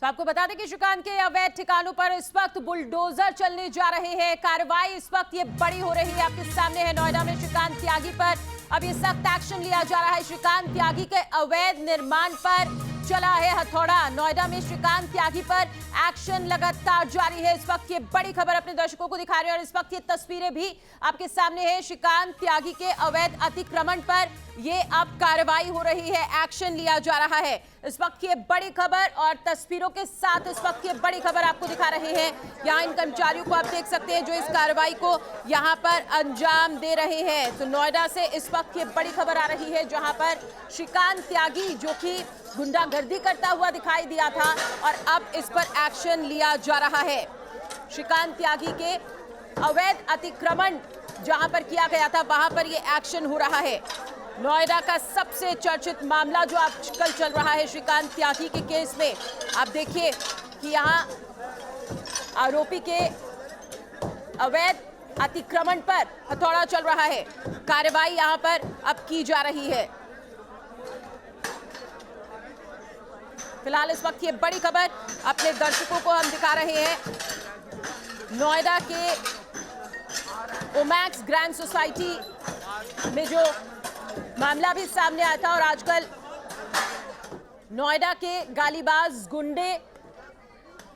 तो आपको बता दें कि श्रीकांत के अवैध ठिकानों पर इस वक्त बुलडोजर चलने जा रहे हैं। कार्रवाई इस वक्त ये बड़ी हो रही है, आपके सामने है। नोएडा में श्रीकांत त्यागी पर अब ये सख्त एक्शन लिया जा रहा है। श्रीकांत त्यागी के अवैध निर्माण पर चला है हथौड़ा। नोएडा में श्रीकांत त्यागी पर एक्शन लगातार जारी है। इस वक्त ये बड़ी खबर अपने दर्शकों को दिखा रहे हैं और इस वक्त ये तस्वीरें भी आपके सामने है। श्रीकांत त्यागी के अवैध अतिक्रमण पर ये अब कार्रवाई हो रही है, एक्शन लिया जा रहा है। इस वक्त ये बड़ी खबर और तस्वीरों के साथ इस वक्त ये बड़ी खबर आपको दिखा रहे हैं। यहाँ इन कर्मचारियों को आप देख सकते हैं जो इस कार्रवाई को यहाँ पर अंजाम दे रहे हैं। तो नोएडा से इस वक्त ये बड़ी खबर आ रही है जहाँ पर श्रीकांत त्यागी जो कि गुंडागर्दी करता हुआ दिखाई दिया था और अब इस पर एक्शन लिया जा रहा है। श्रीकांत त्यागी के अवैध अतिक्रमण जहां पर किया गया था वहां पर ये एक्शन हो रहा है। नोएडा का सबसे चर्चित मामला जो आजकल चल रहा है श्रीकांत त्यागी के केस में, आप देखिए कि यहां आरोपी के अवैध अतिक्रमण पर हथौड़ा चल रहा है। कार्रवाई यहां पर अब की जा रही है। फिलहाल इस वक्त ये बड़ी खबर अपने दर्शकों को हम दिखा रहे हैं। नोएडा के ओमैक्स ग्रैंड सोसाइटी में जो मामला भी सामने आया था और आजकल नोएडा के गालीबाज गुंडे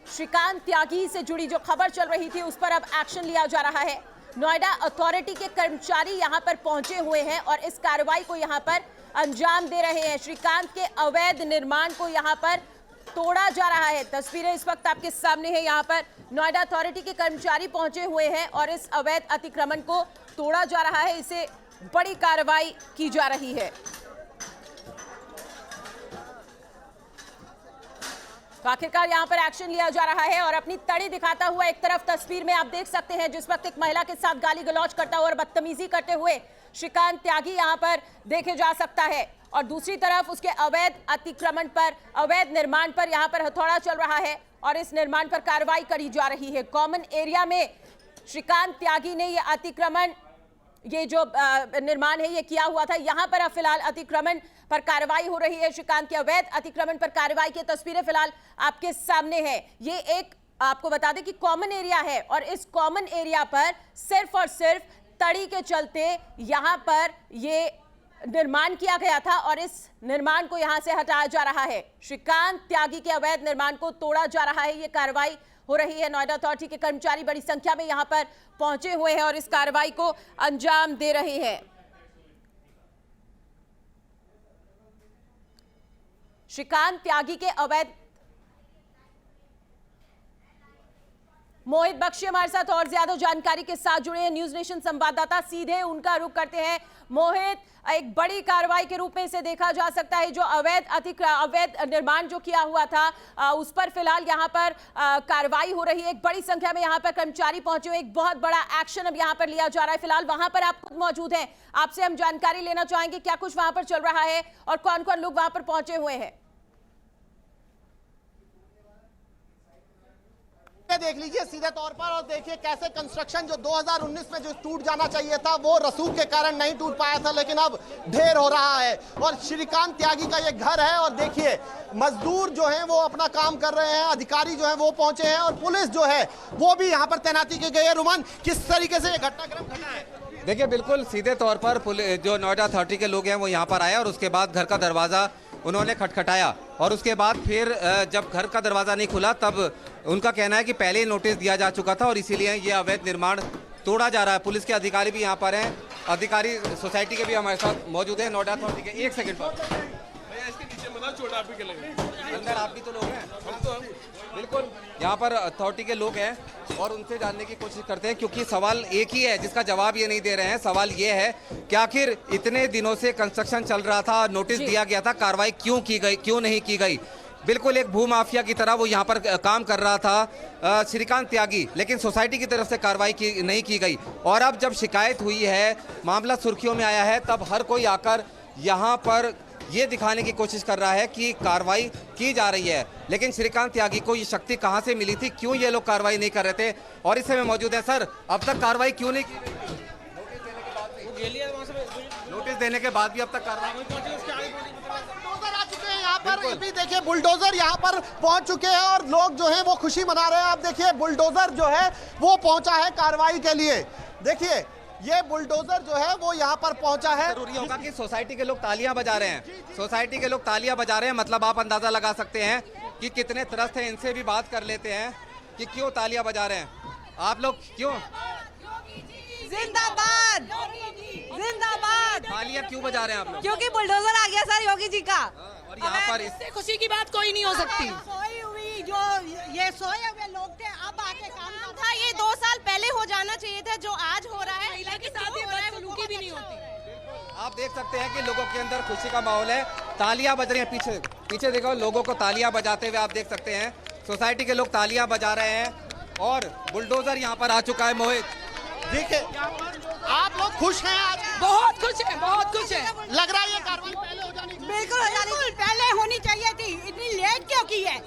श्रीकांत त्यागी से जुड़ी जो खबर चल रही थी उस पर अब एक्शन लिया जा रहा है। नोएडा अथॉरिटी के कर्मचारी यहां पर पहुंचे हुए हैं और इस कार्रवाई को यहां पर अंजाम दे रहे हैं। श्रीकांत के अवैध निर्माण को यहां पर तोड़ा जा रहा है। तस्वीरें इस वक्त आपके सामने है। यहां पर नोएडा अथॉरिटी के कर्मचारी पहुंचे हुए हैं और इस अवैध अतिक्रमण को तोड़ा जा रहा है। इसे बड़ी कार्रवाई की जा रही है। तो आखिरकार यहां पर एक्शन लिया जा रहा है और अपनी तड़ी दिखाता हुआ एक तरफ तस्वीर में आप देख सकते हैं जिस वक्त एक महिला के साथ गाली गलौज करता हुआ और बदतमीजी करते हुए श्रीकांत त्यागी यहां पर देखे जा सकता है और दूसरी तरफ उसके अवैध अतिक्रमण पर, अवैध निर्माण पर यहां पर हथौड़ा चल रहा है और इस निर्माण पर कार्रवाई करी जा रही है। कॉमन एरिया में श्रीकांत त्यागी ने यह अतिक्रमण, ये जो निर्माण है ये किया हुआ था। यहां पर अब फिलहाल अतिक्रमण पर कार्रवाई हो रही है। श्रीकांत के अवैध अतिक्रमण पर कार्रवाई की तस्वीरें फिलहाल आपके सामने है। ये एक आपको बता दें कि कॉमन एरिया है और इस कॉमन एरिया पर सिर्फ और सिर्फ तड़ी के चलते यहां पर ये निर्माण किया गया था और इस निर्माण को यहां से हटाया जा रहा है। श्रीकांत त्यागी के अवैध निर्माण को तोड़ा जा रहा है। ये कार्रवाई हो रही है। नोएडा अथॉरिटी के कर्मचारी बड़ी संख्या में यहां पर पहुंचे हुए हैं और इस कार्रवाई को अंजाम दे रहे हैं। श्रीकांत त्यागी के अवैध, मोहित बख्शी हमारे साथ और ज्यादा जानकारी के साथ जुड़े हैं, न्यूज नेशन संवाददाता, सीधे उनका रुख करते हैं। मोहित, एक बड़ी कार्रवाई के रूप में इसे देखा जा सकता है। जो अवैध निर्माण जो किया हुआ था उस पर फिलहाल यहाँ पर कार्रवाई हो रही है। एक बड़ी संख्या में यहाँ पर कर्मचारी पहुंचे हुए, एक बहुत बड़ा एक्शन अब यहाँ पर लिया जा रहा है। फिलहाल वहां पर आप खुद मौजूद हैं, आपसे हम जानकारी लेना चाहेंगे क्या कुछ वहां पर चल रहा है और कौन कौन लोग वहां पर पहुंचे हुए हैं। देख लीजिए सीधे तौर पर और देखिए कैसे कंस्ट्रक्शन जो 2019 में जो टूट जाना चाहिए था वो रसूख के कारण नहीं टूट पाया था, लेकिन अब ढेर हो रहा है। और श्रीकांत त्यागी का ये घर है और देखिए मजदूर जो हैं वो अपना काम कर रहे हैं, अधिकारी जो हैं वो पहुंचे हैं और पुलिस जो है वो भी यहाँ पर तैनाती की गई है। रुमान, किस तरीके से ये घटनाक्रम घटा है? देखिए बिल्कुल सीधे तौर पर जो नोएडा अथॉरिटी के लोग हैं वो यहाँ पर आए और उसके बाद घर का दरवाज़ा उन्होंने खटखटाया और उसके बाद फिर जब घर का दरवाज़ा नहीं खुला तब उनका कहना है कि पहले ही नोटिस दिया जा चुका था और इसीलिए ये अवैध निर्माण तोड़ा जा रहा है। पुलिस के अधिकारी भी यहाँ पर हैं, अधिकारी सोसाइटी के भी हमारे साथ मौजूद हैं। नोएडा अथॉरिटी के एक सेकंड पर अंदर आप भी तो लोग हैं, हम तो बिल्कुल यहाँ पर अथॉरिटी के लोग हैं और उनसे जानने की कोशिश करते हैं क्योंकि सवाल एक ही है जिसका जवाब ये नहीं दे रहे हैं। सवाल ये है कि आखिर इतने दिनों से कंस्ट्रक्शन चल रहा था, नोटिस दिया गया था, कार्रवाई क्यों की गई, क्यों नहीं की गई। बिल्कुल एक भूमाफिया की तरह वो यहाँ पर काम कर रहा था श्रीकांत त्यागी, लेकिन सोसाइटी की तरफ से कार्रवाई नहीं की गई। और अब जब शिकायत हुई है, मामला सुर्खियों में आया है, तब हर कोई आकर यहाँ पर ये दिखाने की कोशिश कर रहा है कि कार्रवाई की जा रही है। लेकिन श्रीकांत त्यागी को ये शक्ति कहां से मिली थी, क्यों ये लोग कार्रवाई नहीं कर रहे थे? और इस समय मौजूद है सर, अब तक कार्रवाई क्यों नहीं की गई? नोटिस देने के बाद भी अब तक कार्रवाई यहाँ पर अभी देखिए बुलडोजर यहाँ पर पहुंच चुके हैं और लोग जो हैं वो खुशी मना रहे हैं। आप देखिए बुलडोजर जो है वो पहुंचा है कार्रवाई के लिए। देखिए ये बुलडोजर जो है वो यहाँ पर पहुंचा है। जरूरी होगा कि सोसाइटी के लोग तालियां बजा रहे हैं, सोसाइटी के लोग तालियां बजा रहे हैं, मतलब आप अंदाजा लगा सकते हैं कि कितने त्रस्त हैं। इनसे भी बात कर लेते हैं कि क्यों तालियां बजा रहे हैं आप लोग, क्यों जिंदाबाद जिंदाबाद। तालियां क्यों बजा रहे हैं आप लोग? क्योंकि बुलडोजर आ गया सर योगी जी का। और यहाँ पर इससे खुशी की बात कोई नहीं हो सकती। सोई हुई जो ये सोए हुए लोग थे अब आके काम था, ये 2 साल पहले हो जाना चाहिए था जो आज हो रहा है। महिला के साथ बदसलूकी भी नहीं होती। आप देख सकते हैं कि लोगों के अंदर खुशी का माहौल है, तालियां बज रही हैं। पीछे पीछे देखो, लोगों को तालियां बजाते हुए आप देख सकते हैं। सोसाइटी के लोग तालियां बजा रहे हैं और बुलडोजर यहाँ पर आ चुका है। मोहित देखिए आप लोग खुश हैं आज? बहुत खुश है, बहुत खुश है। लग रहा है ये कार्रवाई पहले हो जानी चाहिए। बिल्कुल पहले होनी चाहिए थी, इतनी लेट क्यों की है?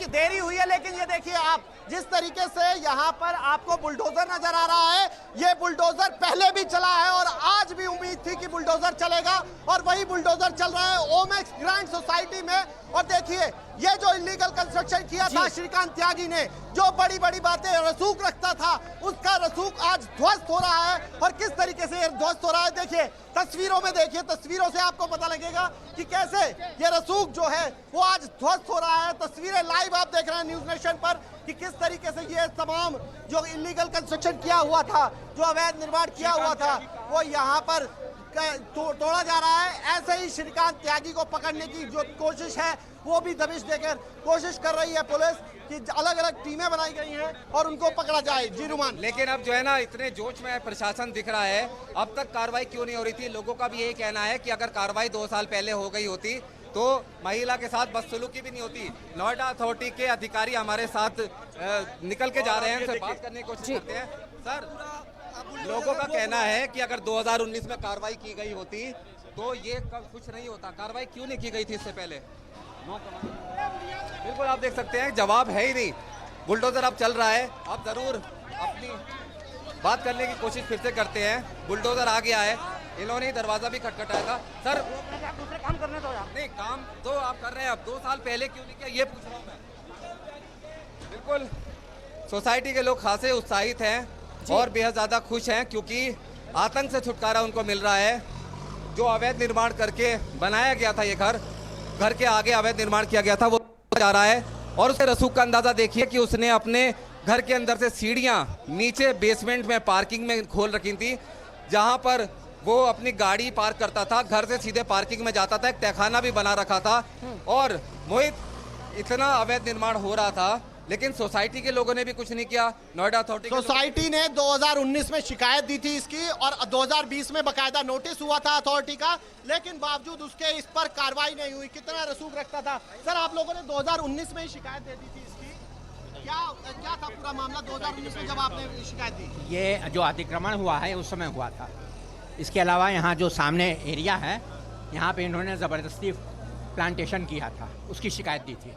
देरी हुई है, लेकिन ये देखिए आप जिस तरीके से यहाँ पर आपको बुलडोजर नजर आ रहा है, ये बुलडोजर पहले भी चला है और आज भी उम्मीद थी कि बुलडोजर चलेगा और वही बुलडोजर चल रहा है ओमेक्स ग्रांड सोसाइटी में। और देखिए ये जो इलीगल कंस्ट्रक्शन किया था श्रीकांत त्यागी ने, जो बड़ी बड़ी बातें रसूख रखता था, उसका रसूख आज ध्वस्त हो रहा है। और किस तरीके से ये ध्वस्त हो रहा है देखिए तस्वीरों में, देखिए तस्वीरों से आपको पता लगेगा कि कैसे ये रसूख जो है वो आज ध्वस्त हो रहा है। तस्वीरें लाइव आप देख रहे हैं न्यूज नेशन पर कि किस तरीके से ये तमाम जो इलीगल कंस्ट्रक्शन किया हुआ था, जो अवैध निर्माण किया हुआ था, वो यहाँ पर तोड़ा जा रहा है। ऐसे ही श्रीकांत त्यागी को पकड़ने की जो कोशिश है वो भी दबिश देकर कोशिश कर रही है पुलिस कि अलग अलग टीमें बनाई गई हैं और उनको पकड़ा जाए। जी रुमान, लेकिन अब जो है ना इतने जोश में प्रशासन दिख रहा है, अब तक कार्रवाई क्यों नहीं हो रही थी? लोगों का भी यही कहना है कि अगर कार्रवाई 2 साल पहले हो गई होती तो महिला के साथ बदसलूकी भी नहीं होती। नोएडा अथॉरिटी के अधिकारी हमारे साथ निकल के जा रहे हैं, उनसे बात करने की कोशिश करते हैं। सर, लोगों का कहना है कि अगर 2019 में कार्रवाई की गई होती तो ये कुछ नहीं होता। कार्रवाई क्यों नहीं की गई थी इससे पहले? बिल्कुल आप देख सकते हैं जवाब है ही नहीं। बुलडोजर अब चल रहा है, अब जरूर अपनी बात करने की कोशिश फिर से करते हैं। बुलडोजर आ गया है, इन्होंने दरवाजा भी खटखटाया था। सर दूसरे काम करने दो यार। नहीं, काम तो आप कर रहे हैं, अब 2 साल पहले क्यों नहीं किया ये पूछ रहा हूँ मैं। बिल्कुल सोसाइटी के लोग खासे उत्साहित हैं और बेहद ज्यादा खुश हैं क्योंकि आतंक से छुटकारा उनको मिल रहा है। जो अवैध निर्माण करके बनाया गया था, ये घर के आगे अवैध निर्माण किया गया था, वो जा रहा है। और उसके रसूख का अंदाजा देखिए कि उसने अपने घर के अंदर से सीढ़ियां नीचे बेसमेंट में पार्किंग में खोल रखी थी, जहां पर वो अपनी गाड़ी पार्क करता था, घर से सीधे पार्किंग में जाता था। एक तहखाना भी बना रखा था और मोहित इतना अवैध निर्माण हो रहा था, लेकिन सोसाइटी के लोगों ने भी कुछ नहीं किया। नोएडा अथॉरिटी सोसाइटी ने 2019 में शिकायत दी थी इसकी और 2020 में बकायदा नोटिस हुआ था अथॉरिटी का, लेकिन बावजूद उसके इस पर कार्रवाई नहीं हुई। कितना रसूख रखता था सर? आप लोगों ने 2019 में ही शिकायत दे दी थी इसकी, क्या था पूरा मामला 2019 में जब आपने शिकायत दी? ये जो अतिक्रमण हुआ है उस समय हुआ था। इसके अलावा यहाँ जो सामने एरिया है, यहाँ पे इन्होंने ज़बरदस्ती प्लांटेशन किया था, उसकी शिकायत दी थी।